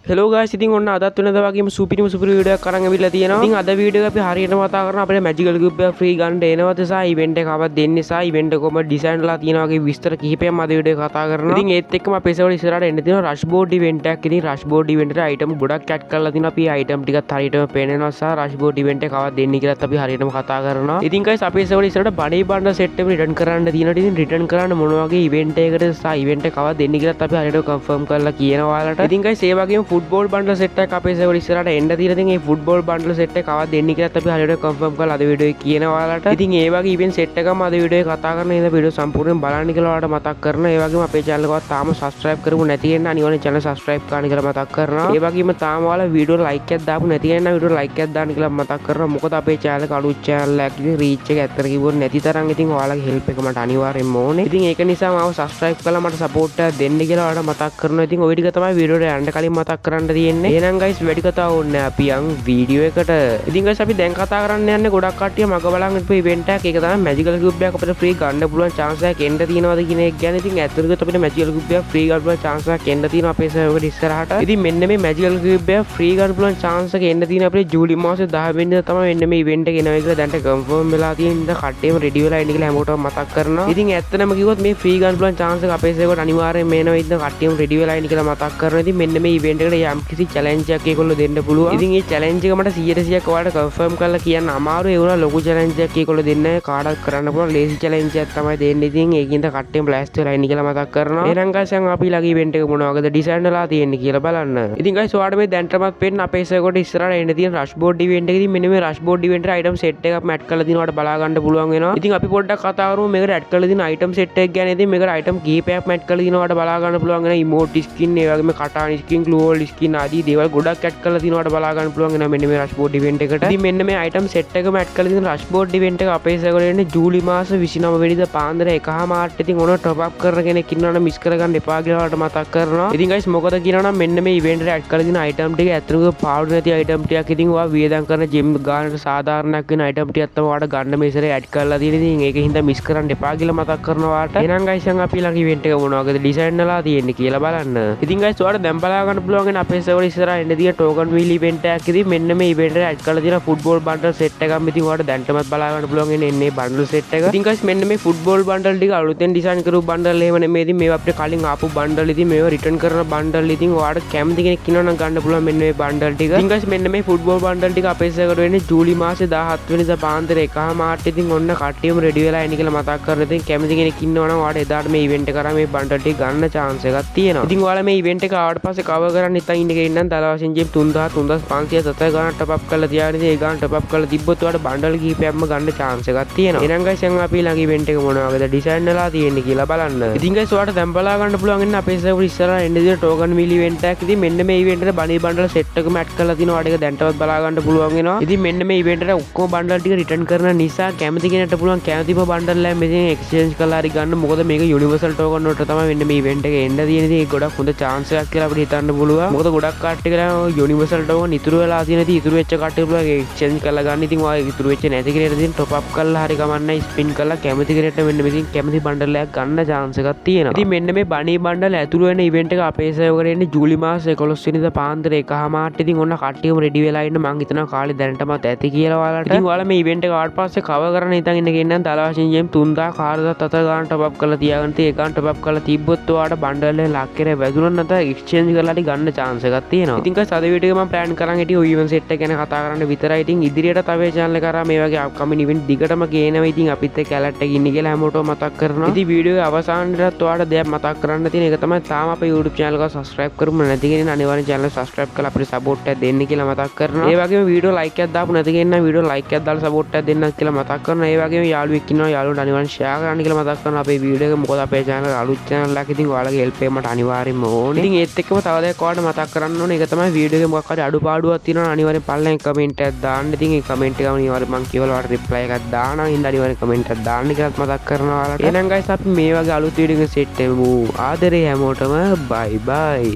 Hello guys ඉතින් ඔන්න අදත් වෙනද වගේම සුපිරිම සුපිරි වීඩියෝ එකක් අරන් අවිල්ලා තියෙනවා. ඉතින් අද වීඩියෝ එක අපි හරියටම කතා කරනවා අපේ මැජිකල් කියුබ් එක ෆ්‍රී ගන්න එනවද සහ ඉවෙන්ට් එක කවද දෙන්නේ සහ ඉවෙන්ට් එක කොහොමද ඩිසයින් වෙලා තියෙනවා වගේ විස්තර කිහිපයක් අද වීඩියෝ එක කතා කරනවා. ඉතින් ඒත් එක්කම අපේ සර්වර් ඉස්සරහට එන්න තියෙනවා රෂ් බෝඩ් ඉවෙන්ට් එකක්. ඉතින් රෂ් බෝඩ් ඉවෙන්ට් එකට අයිටම් ගොඩක් ඇඩ් කරලා තිනවා. අපි අයිටම් ටිකත් හරියටම පේනවා සහ රෂ් බෝඩ් ඉවෙන්ට් එක කවද දෙන්නේ කියලාත් අපි හරියටම කතා කරනවා. ඉතින් ගයිස් අපේ සර්වර් ඉස්සරහට බඩේ බණ්ඩ සෙට් එක රිටර්න් කරන්න තියෙනවා. ඉතින් රිටර්න් කරන්න මොන වගේ ඉවෙන්ට් එකකටද සහ ඉවෙන්ට් එක කවද දෙන්නේ කියලාත් අපි හරියට කන්ෆර්ම් කරලා කියනවා ඔයාලට. ඉතින් ගයිස් ඒ වගේම ෆුට්බෝල් බණ්ඩ සෙට් එකක් අපේ සර්වර් ඉස්සරහට එන්න තියෙන. ඉතින් මේ ෆුට්බෝල් බණ්ඩල් සෙට් එක කවද දෙන්නේ කියලාත් අපි හරියට කන්ෆර්ම් කරලා අද වීඩියෝ එකේ කියනවා ඔයාලට. ඉතින් ඒ වගේ ඉවෙන්ට් සෙට් එකම අද වීඩියෝ එකේ කතා කරන ඉතින් වීඩියෝ සම්පූර්ණයෙන් බලන්න කියලා ඔයාලට මතක් කරනවා. ඒ වගේම අපේ channel එකවත් තාම subscribe කරමු නැති කෙනා අනිවාර්යෙන් channel subscribe කරන්න කියලා මතක් කරනවා. ඒ වගේම තාම ඔයාලා වීඩියෝ like එකක් දාපු නැති කෙනා වීඩියෝ like එකක් දාන්න කියලා මතක් කරනවා. මොකද අපේ channel එක අලුත් channel එකක්. ඉතින් reach එක ඇත්තට කිව්වොත් නැති තරම් ඉතින් ඔයාලගේ help එක මට අනිවාර්යෙන්ම ඕනේ. ඉතින් ඒක නිසා මාව subscribe කරලා මට support එකක් දෙන්න කියලා ඔයාලට මතක් කරනවා. ඉතින් ওই ටික තමයි වීඩියෝ එකට යන්න කලින් මතක් කරන්න තියෙන්නේ. එහෙනම් guys වැඩි කතා ඕනේ අපි යන් වීඩියෝ එකට. ඉතින් guys අපි දැන් කතා කරන්න යන්නේ ගොඩක් කට්ටිය මග බලන් ඉපු ඉවෙන්ට් එකක්. ඒක තමයි මැජිකල් කියුබ් එකක් අපිට ෆ්‍රී ගන්න පුළුවන් chance එකක් එන්න තියෙනවද කියන එක ගැන. ඉතින් ඇත්තටම අපිට මැජිකල් කියුබ් එකක් ෆ්‍රී ගන්න පුළුවන් chance එකක් එන්න තියෙනවා අපේ සර්වර් එකට ඉස්සරහට. ඉතින් මෙන්න මේ මැජිකල් කියුබ් එක ෆ්‍රී ගන්න පුළුවන් chance එක එන්න තියෙන අපිට ජූලි මාසේ 10 වෙනිදා තමයි මෙන්න මේ ඉවෙන්ට් එක එනවා කියලා දැන්ට කන්ෆර්ම් වෙලා තියෙන. ඉතින් කට්ටියම රෙඩි වෙලා ඉන්න කියලා හැමෝටම මතක් කරනවා. ඉතින් ඇත්තටම කිව්වොත් මේ ෆ්‍රී ගන්න පුළුවන් chance එක අපේ සර්වර් එකට අනිවාර්යයෙන්ම එනවා. ඉතින් කට්ටියම රෙඩි වෙලා ඉන්න කියලා මතක් කරනවා. ඉතින් මෙන්න මේ ඉවෙන්ට් එකට යම් කිසි challenge එකක් ඒගොල්ලෝ දෙන්න පුළුවන්. ඉතින් මේ challenge එක මට 100%ක් ඔයාලට කන්ෆර්ම් කරලා කියන්න අමාරුයි. ඒ වුණා ලොකු challenge එකක් ඒගොල්ලෝ දෙන්නේ කාටවත් කරන්න පුළුවන් ලේසි challenge එකක් තමයි දෙන්නේ. ඉතින් ඒකින්ද කට්ටියම blast වෙලා ඉන්න කියලා මතක් කරනවා. එහෙනම් guys අපි ළඟ ඉවෙන්ට් එක මොන වගේද ඩිසයින් වෙලා තියෙන්නේ කියලා බලන්න. ඉතින් guys ඔයාලට මේ දැන්ටමත් පේන්න අපේ සර්වර් එකට ඉස්සරහට එන්න තියෙන රෂ් බෝඩ් ඉවෙන්ට් එකේදී මෙන්න මේ රෂ් බෝඩ් ඉවෙන්ට් එකේ item set එකක් මැට් කරලා දිනවා ඔයාලට බලා ගන්න පුළුවන් වෙනවා. ඉතින් අපි පොඩ්ඩක් කතා කරමු මේකට ඇඩ් කරලා දින item set එක ගැන. ඉතින් මේකට item කීපයක් මැට් කරලා දිනවා ඔයාලට බලා ගන්න පුළුවන් වෙනවා. emote skin ඒ වගේම Katana skin glue wall skin ආදී දේවල් ගොඩක් ඇඩ් කරලා දිනවා ඔයාලට බලා ගන්න පුළුවන් වෙනවා මෙන්න මේ රෂ් බෝඩ් ඉවෙන්ට් එකට. ඉතින් මෙන්න මේ item set එකම ඇඩ් කරලා දින රෂ් බෝඩ් ඉවෙන්ට් එක අපේ සර්වර් එන්නේ ජූලි මාස 29 වෙනිදා පාන්දර 1:00 ඉතින් ඔන top up කරන කෙනෙක් ඉන්නවනම් මිස් කරගන්න එපා කියලා ඔයාලට මතක් කරනවා. ඉතින් guys මොකද කියනවනම් මෙන්න මේ ඉවෙන්ට් එකට ඇඩ් කරලා දින item ටික ඇත්තටම පාඩු නැති item ටිකක්. ඉතින් ඔයා වියදම් කරන gym ගානට සාධාරණයක් වෙන item ටිකක් තමයි ඔයාලට ගන්න මේ සැරේ ඇඩ් කරලා තියෙන්නේ. ඉතින් ඒකෙන් හින්දා මිස් කරන්න එපා කියලා මතක් කරනවා ඔයාලට. එහෙනම් guys අපි ළඟ ඉවෙන්ට් එක මොන වගේද ඩිසයින් වෙලා තියෙන්නේ කියලා බලන්න. ඉතින් guys ඔයාලට දැන් බලා ගන්න පුළුවන් වෙන අපේ සර්වර් ඉස්සරහා එන්න තියෙන token wheel event එකක්. ඉතින් මෙන්න මේ event එකට ඇඩ් කරලා තියෙන football bundle set එකක්. ඉතින් ඔයාලට දැන්ටමත් බලා ගන්න පුළුවන් එන්නේ bundle set එක. ඉතින් guys මෙන්න මේ football bundle ටික අලුතෙන් ඩිසයින් කරපු bundle එහෙම නෙමෙයි. ඉතින් මේවා අපිට කලින් ආපු bundle. ඉතින් මේවා return කරන bundle. ඉතින් ඔයාලට කැමති කෙනෙක් ඉන්නවනම් ගන්න පුළුවන් මෙන්න මේ bundle ටික. ඉතින් guys මෙන්න මේ football bundle ටික අපේ සර්වර් වෙන්නේ ජූලි මාසේ 17 වෙනිදා පාන්දර 1:00 ඉතින් ඔන්න කට්ටියම ready වෙලා ඉන්න කියලා මතක් කරලා. ඉතින් කැමති කෙනෙක් ඉන්නවනම් ඔයාලට එදාට මේ event එක කරා මේ bundle ටික ගන්න chance එකක් තියෙනවා. ඉතින් ඔයාලා මේ event එක ආවට පස්සේ cover කරන්න ඉතින් ඉන්න කෙනෙක් නම් දල වශයෙන් ජීම් 3000 3500 සතර ගාන top up කරලා තියාගෙන ඉතින් ඒ ගාන top up කරලා තිබ්බොත් ඔයාලට bundle කීපයක්ම ගන්න chance එකක් තියෙනවා. එහෙනම් guys අපි ළඟ event එක මොන වගේද ඩිසයින් වෙලා තියෙන්නේ කියලා බලන්න. ඉතින් guys ඔයාලට දැන් බලා ගන්න පුළුවන් ඉන්න අපේ server ඉස්සරහා එන්න දින token wheel event එකක්. ඉතින් මෙන්න මේ event එකට bunny bundle set එකම add කරලා තිනවා. ඔයාලට ඒක දැන්ටවත් බලා ගන්න පුළුවන් වෙනවා. ඉතින් මෙන්න මේ event එකට ඔක්කොම bundle ටික return කරන නිසා කැමති කෙනෙක්ට පුළුවන් කැමතිම bundle එක මෙතන exchange කරලා හරි ගන්න. මොකද මේක universal token වලට තමයි මෙන්න මේ event එක එන්න තියෙන්නේ. ඉතින් ඒක ගොඩක් හොඳ chance එකක් කියලා අපිට හිතන්න පුළුවන්. මොකද ගොඩක් කට්ටිය කියලා universal token ඉතුරු වෙලා තියෙන ඉතින් ඉතුරු වෙච්ච කට්ටිය පුළුවන් exchange කරලා ගන්න. ඉතින් ඔයා ඉතුරු වෙච්ච නැති කෙනෙක්ට ඉතින් top up කරලා හරි ගමන්නයි spin කරලා කැමති කෙනෙක්ට මෙන්න මෙතන කැමති bundle එකක් ගන්න chance එකක් තියෙනවා. ඉතින් මෙන්න මේ bunny bundle ඇතුළු වෙන event එක අපේ server එකට එන්නේ ජූලි මාස 11 වෙනිදා පාන්දර 1:00 ඉතින් ඔන්න කට්ටියම ready වෙලා ඉන්න මං හිතනවා කාලේ දැනටමත් ඇති කියලා ඔයාලට. ඉතින් ඔයාලා මේ event එක ආවට පස්සේ cover කරන්න ඉතින් ඉන්න කෙනෙක් නම් දල වශයෙන් ජීම් 3000 4000 තත ගාන top up කරලා තියාගන්න. ඉතින් ඒ ගාන top up කරලා තිබ්බොත් ඔයාලට bundle එක ලක් කරේ වැදුනොත් නැත්නම් exchange කරලා හරි ගන්න chance එකක් තියෙනවා. ඉතින් guys අද වීඩියෝ එක මම plan කරන් හිටියේ ඔය event set එක ගැන කතා කරන්න විතරයි. ඉතින් ඉදිරියට තව channel එක කරා මේ වගේ upcoming event දිගටම ගේනවා. ඉතින් අපිත් එක්ක alert එක ඉන්න කියලා හැමෝටම මතක් කරනවා. ඉතින් වීඩියෝ අවසානයේත් ඔයාලට දෙයක් මතක් කරන්න තියෙන එක තමයි තාම අපේ YouTube channel එක subscribe කරමු නැති කෙනෙක් අනිවාර්යෙන් channel subscribe කරලා අපිට support එකක් දෙන්න කියලා මතක් කරනවා. ඒ වගේම වීඩියෝ like එකක් දාපු නැති කෙනෙක් නම් වීඩියෝ like එකක් දාලා support එකක් දෙන්නත් කියලා මතක් කරනවා. ඒ වගේම යාළුවෙක් ඉන්නවා යාළුවන්ට අනිවාර්යෙන් share කරන්න කියලා මතක් කරනවා අපේ වීඩියෝ එක. මොකද අපේ channel එක අලුත් channel එකක්. ඉතින් ඔයාලගේ help එක මට අනිවාර්යෙන්ම ඕනේ. ඉතින් ඒත් එක්කම තව දෙයක් ඔයාලට මතක් කරන්න ඕනේ. ඒක තමයි වීඩියෝ එකේ මොකක් හරි අඩුපාඩුවක් තියෙනවා අනිවාර්යෙන් පල්ලෙන් comment එකක් දාන්න. ඉතින් ඒ comment එක අනිවාර්යෙන් මම කියවලා ඔයාලට reply එකක් දානවා. ඉතින් අනිවාර්යෙන් comment එකක් දාන්න කියලාත් මතක් කරනවා ඔයාලට. එහෙනම් guys අපි මේ වගේ අලුත් වීඩියෝ එකක් set වෙමු. ආදරේ හැමෝටම bye bye.